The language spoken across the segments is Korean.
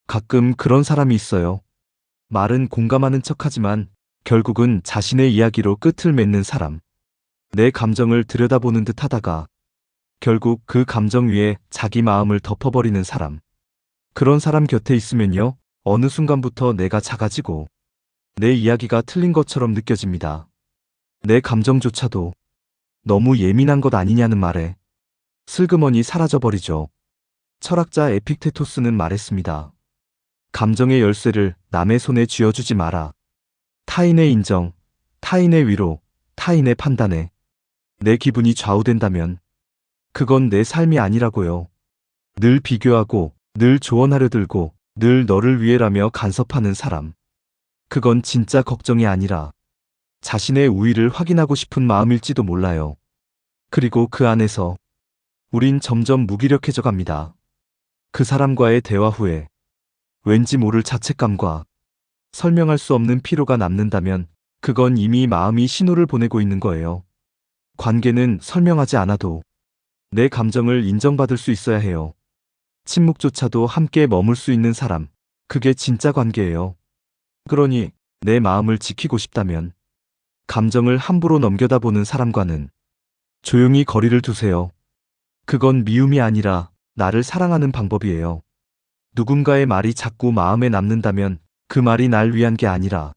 가끔 그런 사람이 있어요. 말은 공감하는 척하지만 결국은 자신의 이야기로 끝을 맺는 사람. 내 감정을 들여다보는 듯 하다가 결국 그 감정 위에 자기 마음을 덮어버리는 사람. 그런 사람 곁에 있으면요, 어느 순간부터 내가 작아지고 내 이야기가 틀린 것처럼 느껴집니다. 내 감정조차도 너무 예민한 것 아니냐는 말에 슬그머니 사라져버리죠. 철학자 에픽테토스는 말했습니다. 감정의 열쇠를 남의 손에 쥐어주지 마라. 타인의 인정, 타인의 위로, 타인의 판단에 내 기분이 좌우된다면 그건 내 삶이 아니라고요. 늘 비교하고, 늘 조언하려 들고, 늘 너를 위해라며 간섭하는 사람. 그건 진짜 걱정이 아니라 자신의 우위를 확인하고 싶은 마음일지도 몰라요. 그리고 그 안에서 우린 점점 무기력해져 갑니다. 그 사람과의 대화 후에 왠지 모를 자책감과 설명할 수 없는 피로가 남는다면 그건 이미 마음이 신호를 보내고 있는 거예요. 관계는 설명하지 않아도 내 감정을 인정받을 수 있어야 해요. 침묵조차도 함께 머물 수 있는 사람, 그게 진짜 관계예요. 그러니 내 마음을 지키고 싶다면 감정을 함부로 넘겨다보는 사람과는 조용히 거리를 두세요. 그건 미움이 아니라 나를 사랑하는 방법이에요. 누군가의 말이 자꾸 마음에 남는다면 그 말이 날 위한 게 아니라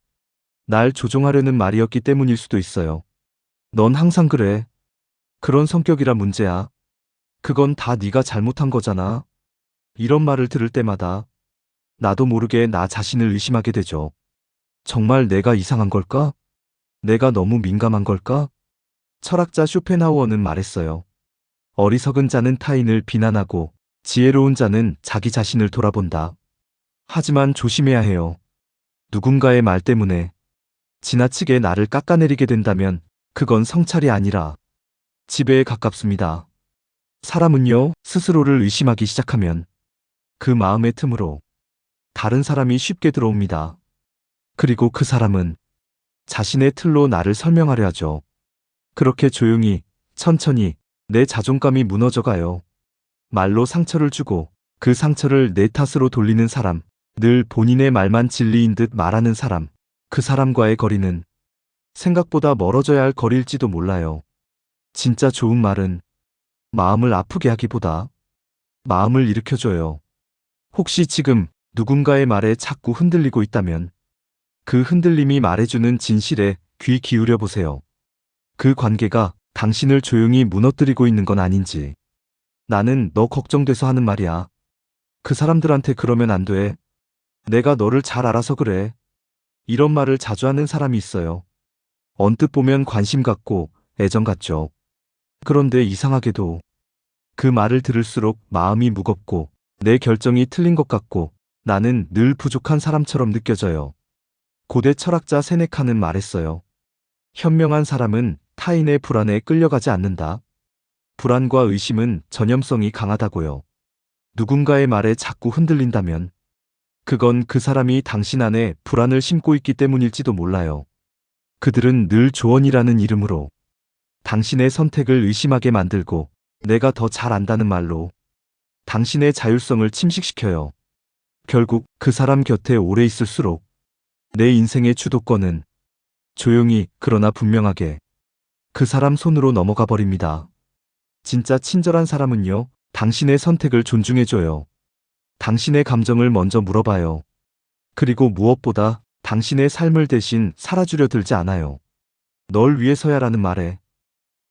날 조종하려는 말이었기 때문일 수도 있어요. 넌 항상 그래. 그런 성격이라 문제야. 그건 다 네가 잘못한 거잖아. 이런 말을 들을 때마다 나도 모르게 나 자신을 의심하게 되죠. 정말 내가 이상한 걸까? 내가 너무 민감한 걸까? 철학자 쇼펜하우어는 말했어요. 어리석은 자는 타인을 비난하고 지혜로운 자는 자기 자신을 돌아본다. 하지만 조심해야 해요. 누군가의 말 때문에 지나치게 나를 깎아내리게 된다면 그건 성찰이 아니라 지배에 가깝습니다. 사람은요, 스스로를 의심하기 시작하면 그 마음의 틈으로 다른 사람이 쉽게 들어옵니다. 그리고 그 사람은 자신의 틀로 나를 설명하려 하죠. 그렇게 조용히, 천천히 내 자존감이 무너져가요. 말로 상처를 주고 그 상처를 내 탓으로 돌리는 사람, 늘 본인의 말만 진리인 듯 말하는 사람, 그 사람과의 거리는 생각보다 멀어져야 할 거리일지도 몰라요. 진짜 좋은 말은 마음을 아프게 하기보다 마음을 일으켜줘요. 혹시 지금 누군가의 말에 자꾸 흔들리고 있다면 그 흔들림이 말해주는 진실에 귀 기울여 보세요. 그 관계가 당신을 조용히 무너뜨리고 있는 건 아닌지. 나는 너 걱정돼서 하는 말이야. 그 사람들한테 그러면 안 돼. 내가 너를 잘 알아서 그래. 이런 말을 자주 하는 사람이 있어요. 언뜻 보면 관심 갖고 애정 같죠. 그런데 이상하게도 그 말을 들을수록 마음이 무겁고 내 결정이 틀린 것 같고 나는 늘 부족한 사람처럼 느껴져요. 고대 철학자 세네카는 말했어요. 현명한 사람은 타인의 불안에 끌려가지 않는다. 불안과 의심은 전염성이 강하다고요. 누군가의 말에 자꾸 흔들린다면 그건 그 사람이 당신 안에 불안을 심고 있기 때문일지도 몰라요. 그들은 늘 조언이라는 이름으로 당신의 선택을 의심하게 만들고 내가 더 잘 안다는 말로 당신의 자율성을 침식시켜요. 결국 그 사람 곁에 오래 있을수록 내 인생의 주도권은 조용히 그러나 분명하게 그 사람 손으로 넘어가 버립니다. 진짜 친절한 사람은요, 당신의 선택을 존중해줘요. 당신의 감정을 먼저 물어봐요. 그리고 무엇보다 당신의 삶을 대신 살아주려 들지 않아요. 널 위해서야라는 말에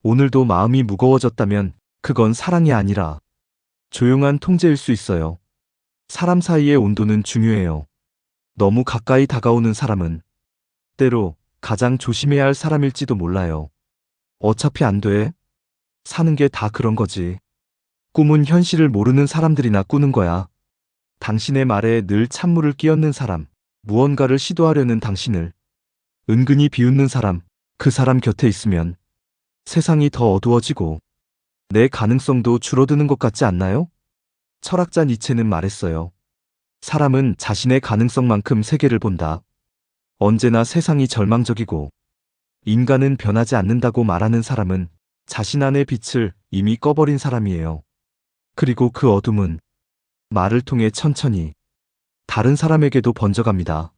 오늘도 마음이 무거워졌다면 그건 사랑이 아니라 조용한 통제일 수 있어요. 사람 사이의 온도는 중요해요. 너무 가까이 다가오는 사람은 때로 가장 조심해야 할 사람일지도 몰라요. 어차피 안 돼. 사는 게 다 그런 거지. 꿈은 현실을 모르는 사람들이나 꾸는 거야. 당신의 말에 늘 찬물을 끼얹는 사람, 무언가를 시도하려는 당신을 은근히 비웃는 사람, 그 사람 곁에 있으면 세상이 더 어두워지고 내 가능성도 줄어드는 것 같지 않나요? 철학자 니체는 말했어요. 사람은 자신의 가능성만큼 세계를 본다. 언제나 세상이 절망적이고 인간은 변하지 않는다고 말하는 사람은 자신 안의 빛을 이미 꺼버린 사람이에요. 그리고 그 어둠은 말을 통해 천천히 다른 사람에게도 번져갑니다.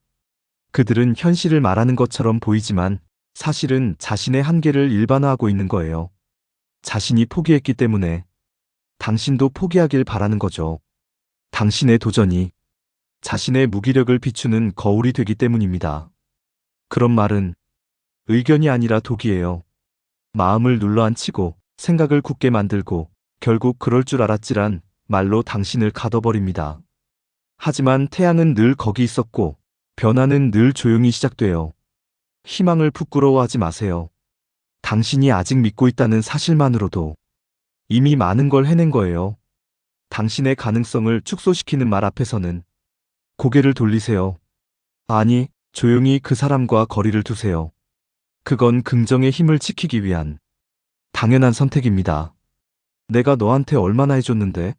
그들은 현실을 말하는 것처럼 보이지만 사실은 자신의 한계를 일반화하고 있는 거예요. 자신이 포기했기 때문에 당신도 포기하길 바라는 거죠. 당신의 도전이 자신의 무기력을 비추는 거울이 되기 때문입니다. 그런 말은 의견이 아니라 독이에요. 마음을 눌러앉히고 생각을 굳게 만들고 결국 그럴 줄 알았지란 말로 당신을 가둬버립니다. 하지만 태양은 늘 거기 있었고 변화는 늘 조용히 시작돼요. 희망을 부끄러워하지 마세요. 당신이 아직 믿고 있다는 사실만으로도 이미 많은 걸 해낸 거예요. 당신의 가능성을 축소시키는 말 앞에서는 고개를 돌리세요. 아니, 조용히 그 사람과 거리를 두세요. 그건 긍정의 힘을 지키기 위한 당연한 선택입니다. 내가 너한테 얼마나 해줬는데?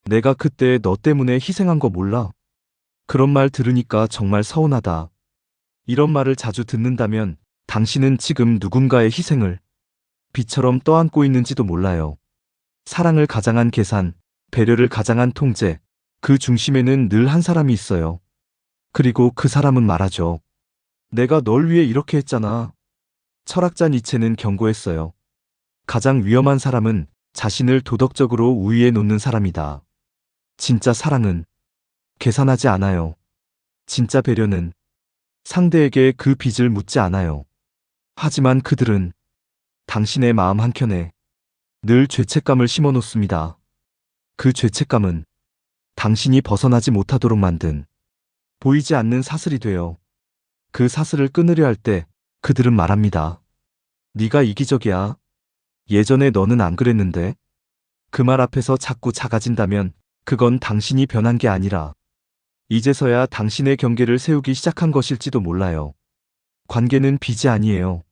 내가 그때 너 때문에 희생한 거 몰라? 그런 말 들으니까 정말 서운하다. 이런 말을 자주 듣는다면 당신은 지금 누군가의 희생을 비처럼 떠안고 있는지도 몰라요. 사랑을 가장한 계산, 배려를 가장한 통제, 그 중심에는 늘 한 사람이 있어요. 그리고 그 사람은 말하죠. 내가 널 위해 이렇게 했잖아. 철학자 니체는 경고했어요. 가장 위험한 사람은 자신을 도덕적으로 우위에 놓는 사람이다. 진짜 사랑은 계산하지 않아요. 진짜 배려는 상대에게 그 빚을 묻지 않아요. 하지만 그들은 당신의 마음 한켠에 늘 죄책감을 심어 놓습니다. 그 죄책감은 당신이 벗어나지 못하도록 만든 보이지 않는 사슬이 돼요. 그 사슬을 끊으려 할 때 그들은 말합니다. 네가 이기적이야. 예전에 너는 안 그랬는데. 그 말 앞에서 자꾸 작아진다면 그건 당신이 변한 게 아니라 이제서야 당신의 경계를 세우기 시작한 것일지도 몰라요. 관계는 빚이 아니에요.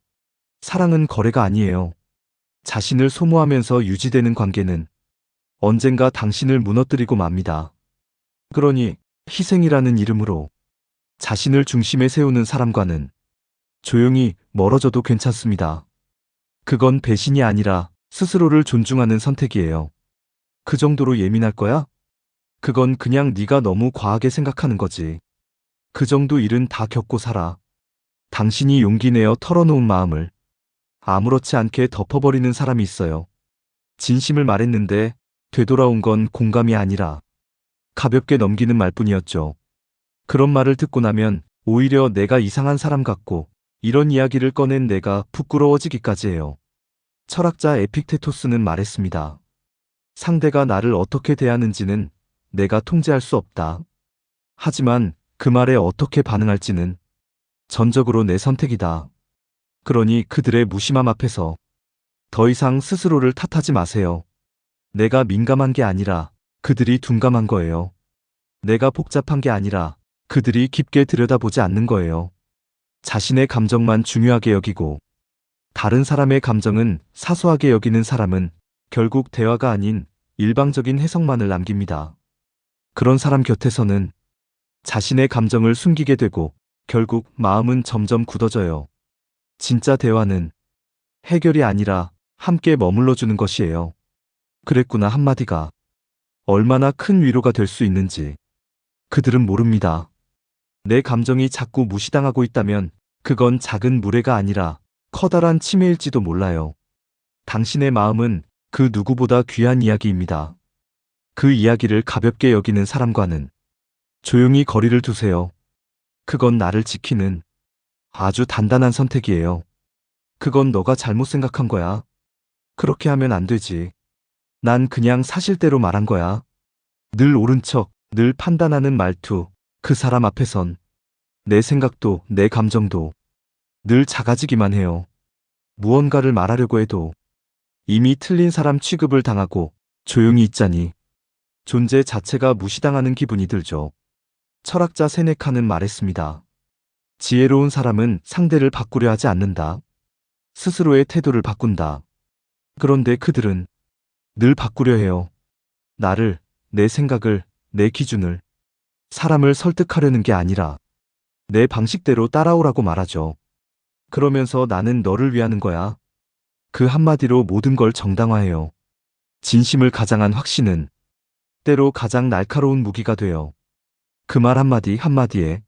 사랑은 거래가 아니에요. 자신을 소모하면서 유지되는 관계는 언젠가 당신을 무너뜨리고 맙니다. 그러니 희생이라는 이름으로 자신을 중심에 세우는 사람과는 조용히 멀어져도 괜찮습니다. 그건 배신이 아니라 스스로를 존중하는 선택이에요. 그 정도로 예민할 거야? 그건 그냥 네가 너무 과하게 생각하는 거지. 그 정도 일은 다 겪고 살아. 당신이 용기 내어 털어놓은 마음을 아무렇지 않게 덮어버리는 사람이 있어요. 진심을 말했는데 되돌아온 건 공감이 아니라 가볍게 넘기는 말뿐이었죠. 그런 말을 듣고 나면 오히려 내가 이상한 사람 같고 이런 이야기를 꺼낸 내가 부끄러워지기까지 해요. 철학자 에픽테토스는 말했습니다. 상대가 나를 어떻게 대하는지는 내가 통제할 수 없다. 하지만 그 말에 어떻게 반응할지는 전적으로 내 선택이다. 그러니 그들의 무심함 앞에서 더 이상 스스로를 탓하지 마세요. 내가 민감한 게 아니라 그들이 둔감한 거예요. 내가 복잡한 게 아니라 그들이 깊게 들여다보지 않는 거예요. 자신의 감정만 중요하게 여기고 다른 사람의 감정은 사소하게 여기는 사람은 결국 대화가 아닌 일방적인 해석만을 남깁니다. 그런 사람 곁에서는 자신의 감정을 숨기게 되고 결국 마음은 점점 굳어져요. 진짜 대화는 해결이 아니라 함께 머물러주는 것이에요. 그랬구나 한마디가 얼마나 큰 위로가 될 수 있는지 그들은 모릅니다. 내 감정이 자꾸 무시당하고 있다면 그건 작은 무례가 아니라 커다란 침해일지도 몰라요. 당신의 마음은 그 누구보다 귀한 이야기입니다. 그 이야기를 가볍게 여기는 사람과는 조용히 거리를 두세요. 그건 나를 지키는 아주 단단한 선택이에요. 그건 너가 잘못 생각한 거야. 그렇게 하면 안 되지. 난 그냥 사실대로 말한 거야. 늘 옳은 척, 늘 판단하는 말투, 그 사람 앞에선 내 생각도 내 감정도 늘 작아지기만 해요. 무언가를 말하려고 해도 이미 틀린 사람 취급을 당하고 조용히 있자니 존재 자체가 무시당하는 기분이 들죠. 철학자 세네카는 말했습니다. 지혜로운 사람은 상대를 바꾸려 하지 않는다. 스스로의 태도를 바꾼다. 그런데 그들은 늘 바꾸려 해요. 나를, 내 생각을, 내 기준을, 사람을 설득하려는 게 아니라 내 방식대로 따라오라고 말하죠. 그러면서 나는 너를 위하는 거야. 그 한마디로 모든 걸 정당화해요. 진심을 가장한 확신은 때로 가장 날카로운 무기가 돼요. 그 말 한마디 한마디에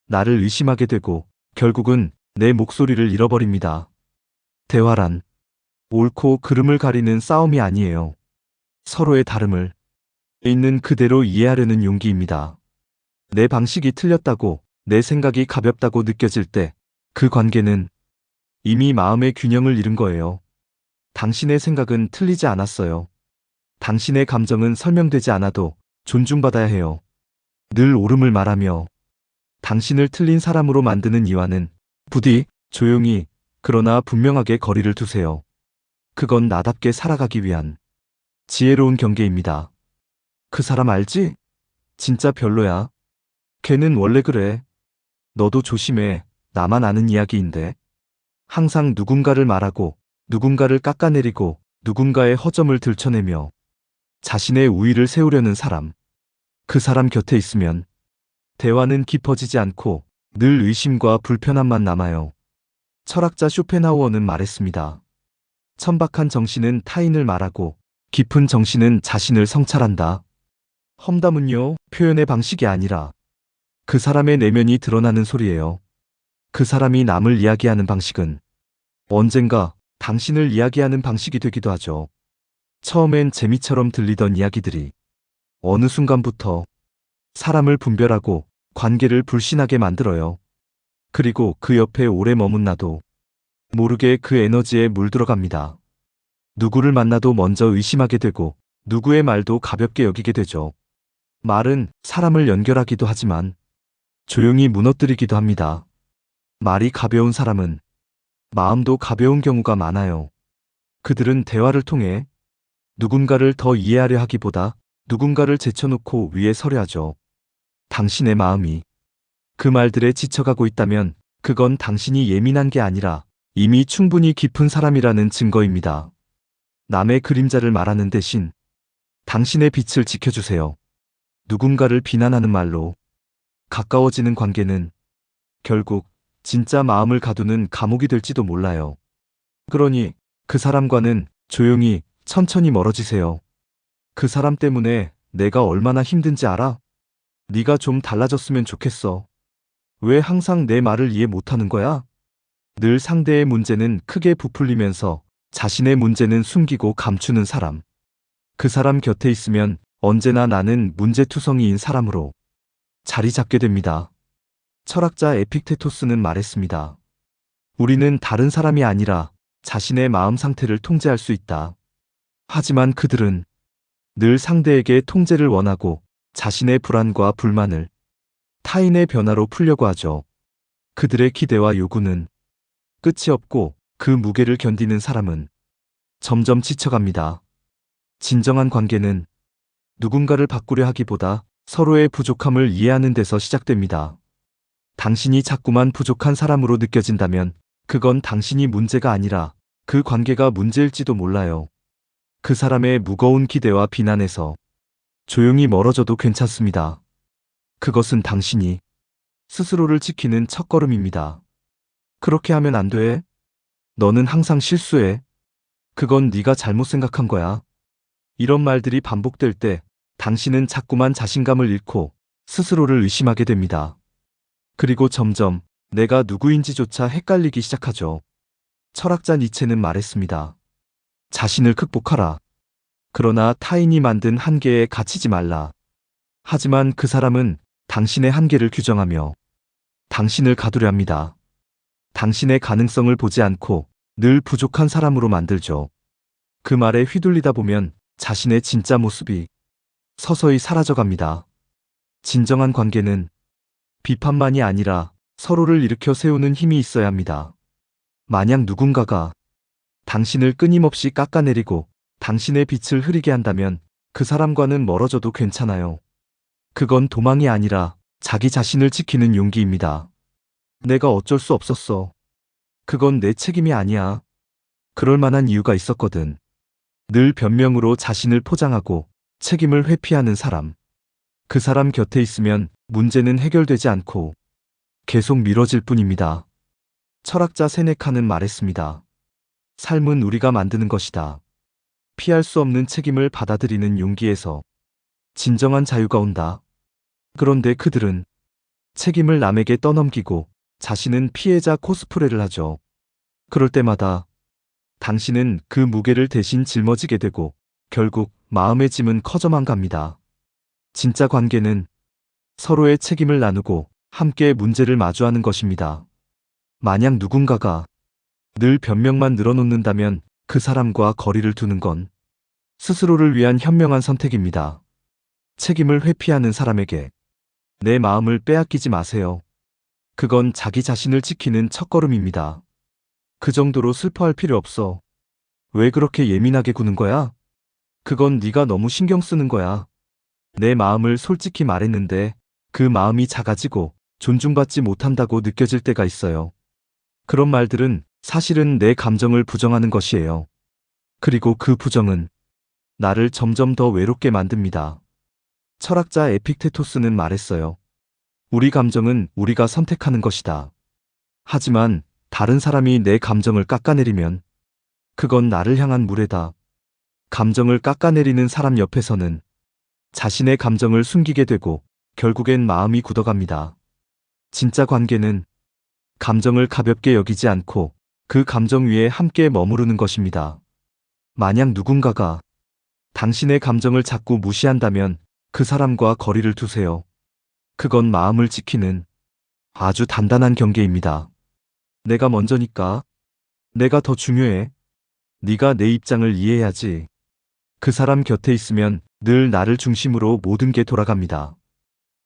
나를 의심하게 되고 결국은 내 목소리를 잃어버립니다. 대화란 옳고 그름을 가리는 싸움이 아니에요. 서로의 다름을 있는 그대로 이해하려는 용기입니다. 내 방식이 틀렸다고, 내 생각이 가볍다고 느껴질 때 그 관계는 이미 마음의 균형을 잃은 거예요. 당신의 생각은 틀리지 않았어요. 당신의 감정은 설명되지 않아도 존중받아야 해요. 늘 옳음을 말하며 당신을 틀린 사람으로 만드는 이와는 부디 조용히 그러나 분명하게 거리를 두세요. 그건 나답게 살아가기 위한 지혜로운 경계입니다. 그 사람 알지? 진짜 별로야. 걔는 원래 그래. 너도 조심해. 나만 아는 이야기인데. 항상 누군가를 말하고 누군가를 깎아내리고 누군가의 허점을 들춰내며 자신의 우위를 세우려는 사람. 그 사람 곁에 있으면 대화는 깊어지지 않고 늘 의심과 불편함만 남아요. 철학자 쇼펜하우어는 말했습니다. 천박한 정신은 타인을 말하고 깊은 정신은 자신을 성찰한다. 험담은요, 표현의 방식이 아니라 그 사람의 내면이 드러나는 소리예요. 그 사람이 남을 이야기하는 방식은 언젠가 당신을 이야기하는 방식이 되기도 하죠. 처음엔 재미처럼 들리던 이야기들이 어느 순간부터 사람을 분별하고 관계를 불신하게 만들어요. 그리고 그 옆에 오래 머문나도 모르게 그 에너지에 물들어갑니다. 누구를 만나도 먼저 의심하게 되고 누구의 말도 가볍게 여기게 되죠. 말은 사람을 연결하기도 하지만 조용히 무너뜨리기도 합니다. 말이 가벼운 사람은 마음도 가벼운 경우가 많아요. 그들은 대화를 통해 누군가를 더 이해하려 하기보다 누군가를 제쳐놓고 위에 서려 하죠. 당신의 마음이 그 말들에 지쳐가고 있다면 그건 당신이 예민한 게 아니라 이미 충분히 깊은 사람이라는 증거입니다. 남의 그림자를 말하는 대신 당신의 빛을 지켜주세요. 누군가를 비난하는 말로 가까워지는 관계는 결국 진짜 마음을 가두는 감옥이 될지도 몰라요. 그러니 그 사람과는 조용히 천천히 멀어지세요. 그 사람 때문에 내가 얼마나 힘든지 알아? 네가 좀 달라졌으면 좋겠어. 왜 항상 내 말을 이해 못하는 거야? 늘 상대의 문제는 크게 부풀리면서 자신의 문제는 숨기고 감추는 사람. 그 사람 곁에 있으면 언제나 나는 문제투성이인 사람으로 자리 잡게 됩니다. 철학자 에픽테토스는 말했습니다. 우리는 다른 사람이 아니라 자신의 마음 상태를 통제할 수 있다. 하지만 그들은 늘 상대에게 통제를 원하고 자신의 불안과 불만을 타인의 변화로 풀려고 하죠. 그들의 기대와 요구는 끝이 없고 그 무게를 견디는 사람은 점점 지쳐갑니다. 진정한 관계는 누군가를 바꾸려 하기보다 서로의 부족함을 이해하는 데서 시작됩니다. 당신이 자꾸만 부족한 사람으로 느껴진다면 그건 당신이 문제가 아니라 그 관계가 문제일지도 몰라요. 그 사람의 무거운 기대와 비난에서 조용히 멀어져도 괜찮습니다. 그것은 당신이 스스로를 지키는 첫걸음입니다. 그렇게 하면 안 돼. 너는 항상 실수해. 그건 네가 잘못 생각한 거야. 이런 말들이 반복될 때 당신은 자꾸만 자신감을 잃고 스스로를 의심하게 됩니다. 그리고 점점 내가 누구인지조차 헷갈리기 시작하죠. 철학자 니체는 말했습니다. 자신을 극복하라. 그러나 타인이 만든 한계에 갇히지 말라. 하지만 그 사람은 당신의 한계를 규정하며 당신을 가두려 합니다. 당신의 가능성을 보지 않고 늘 부족한 사람으로 만들죠. 그 말에 휘둘리다 보면 자신의 진짜 모습이 서서히 사라져갑니다. 진정한 관계는 비판만이 아니라 서로를 일으켜 세우는 힘이 있어야 합니다. 만약 누군가가 당신을 끊임없이 깎아내리고 당신의 빛을 흐리게 한다면 그 사람과는 멀어져도 괜찮아요. 그건 도망이 아니라 자기 자신을 지키는 용기입니다. 내가 어쩔 수 없었어. 그건 내 책임이 아니야. 그럴 만한 이유가 있었거든. 늘 변명으로 자신을 포장하고 책임을 회피하는 사람. 그 사람 곁에 있으면 문제는 해결되지 않고 계속 미뤄질 뿐입니다. 철학자 세네카는 말했습니다. 삶은 우리가 만드는 것이다. 피할 수 없는 책임을 받아들이는 용기에서 진정한 자유가 온다. 그런데 그들은 책임을 남에게 떠넘기고 자신은 피해자 코스프레를 하죠. 그럴 때마다 당신은 그 무게를 대신 짊어지게 되고 결국 마음의 짐은 커져만 갑니다. 진짜 관계는 서로의 책임을 나누고 함께 문제를 마주하는 것입니다. 만약 누군가가 늘 변명만 늘어놓는다면 그 사람과 거리를 두는 건 스스로를 위한 현명한 선택입니다. 책임을 회피하는 사람에게 내 마음을 빼앗기지 마세요. 그건 자기 자신을 지키는 첫걸음입니다. 그 정도로 슬퍼할 필요 없어. 왜 그렇게 예민하게 구는 거야? 그건 네가 너무 신경 쓰는 거야. 내 마음을 솔직히 말했는데 그 마음이 작아지고 존중받지 못한다고 느껴질 때가 있어요. 그런 말들은 사실은 내 감정을 부정하는 것이에요. 그리고 그 부정은 나를 점점 더 외롭게 만듭니다. 철학자 에픽테토스는 말했어요. 우리 감정은 우리가 선택하는 것이다. 하지만 다른 사람이 내 감정을 깎아내리면 그건 나를 향한 무례다. 감정을 깎아내리는 사람 옆에서는 자신의 감정을 숨기게 되고 결국엔 마음이 굳어갑니다. 진짜 관계는 감정을 가볍게 여기지 않고 그 감정 위에 함께 머무르는 것입니다. 만약 누군가가 당신의 감정을 자꾸 무시한다면 그 사람과 거리를 두세요. 그건 마음을 지키는 아주 단단한 경계입니다. 내가 먼저니까. 내가 더 중요해. 네가 내 입장을 이해해야지. 그 사람 곁에 있으면 늘 나를 중심으로 모든 게 돌아갑니다.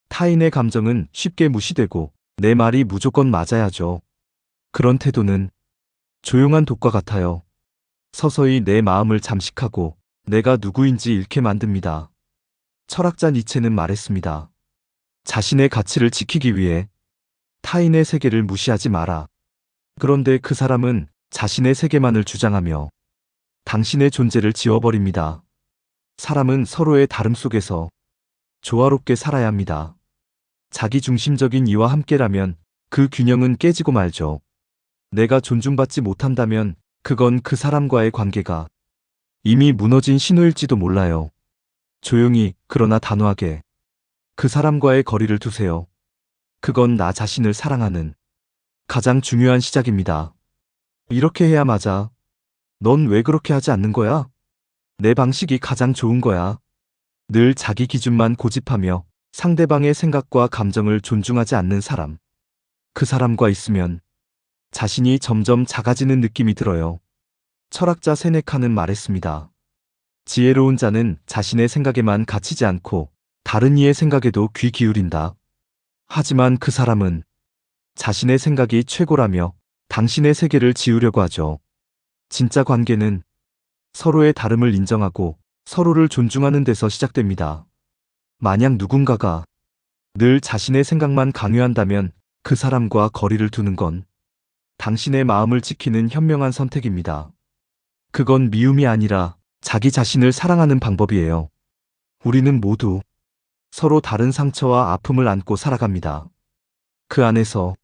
타인의 감정은 쉽게 무시되고 내 말이 무조건 맞아야죠. 그런 태도는 조용한 독과 같아요. 서서히 내 마음을 잠식하고 내가 누구인지 잃게 만듭니다. 철학자 니체는 말했습니다. 자신의 가치를 지키기 위해 타인의 세계를 무시하지 마라. 그런데 그 사람은 자신의 세계만을 주장하며 당신의 존재를 지워버립니다. 사람은 서로의 다름 속에서 조화롭게 살아야 합니다. 자기중심적인 이와 함께라면 그 균형은 깨지고 말죠. 내가 존중받지 못한다면 그건 그 사람과의 관계가 이미 무너진 신호일지도 몰라요. 조용히 그러나 단호하게 그 사람과의 거리를 두세요. 그건 나 자신을 사랑하는 가장 중요한 시작입니다. 이렇게 해야 맞아. 넌 왜 그렇게 하지 않는 거야? 내 방식이 가장 좋은 거야. 늘 자기 기준만 고집하며 상대방의 생각과 감정을 존중하지 않는 사람. 그 사람과 있으면 자신이 점점 작아지는 느낌이 들어요. 철학자 세네카는 말했습니다. 지혜로운 자는 자신의 생각에만 갇히지 않고 다른 이의 생각에도 귀 기울인다. 하지만 그 사람은 자신의 생각이 최고라며 당신의 세계를 지우려고 하죠. 진짜 관계는 서로의 다름을 인정하고 서로를 존중하는 데서 시작됩니다. 만약 누군가가 늘 자신의 생각만 강요한다면 그 사람과 거리를 두는 건 당신의 마음을 지키는 현명한 선택입니다. 그건 미움이 아니라 자기 자신을 사랑하는 방법이에요. 우리는 모두 서로 다른 상처와 아픔을 안고 살아갑니다. 그 안에서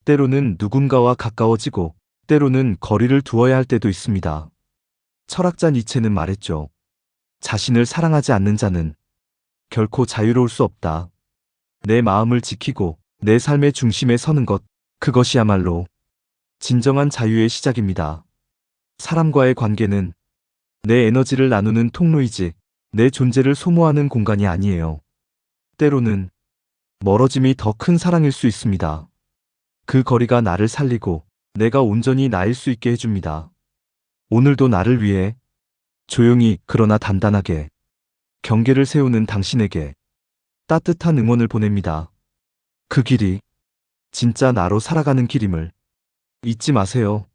때로는 누군가와 가까워지고 때로는 거리를 두어야 할 때도 있습니다. 철학자 니체는 말했죠. 자신을 사랑하지 않는 자는 결코 자유로울 수 없다. 내 마음을 지키고 내 삶의 중심에 서는 것, 그것이야말로 진정한 자유의 시작입니다. 사람과의 관계는 내 에너지를 나누는 통로이지 내 존재를 소모하는 공간이 아니에요. 때로는 멀어짐이 더 큰 사랑일 수 있습니다. 그 거리가 나를 살리고 내가 온전히 나일 수 있게 해줍니다. 오늘도 나를 위해 조용히 그러나 단단하게 경계를 세우는 당신에게 따뜻한 응원을 보냅니다. 그 길이 진짜 나로 살아가는 길임을 잊지 마세요.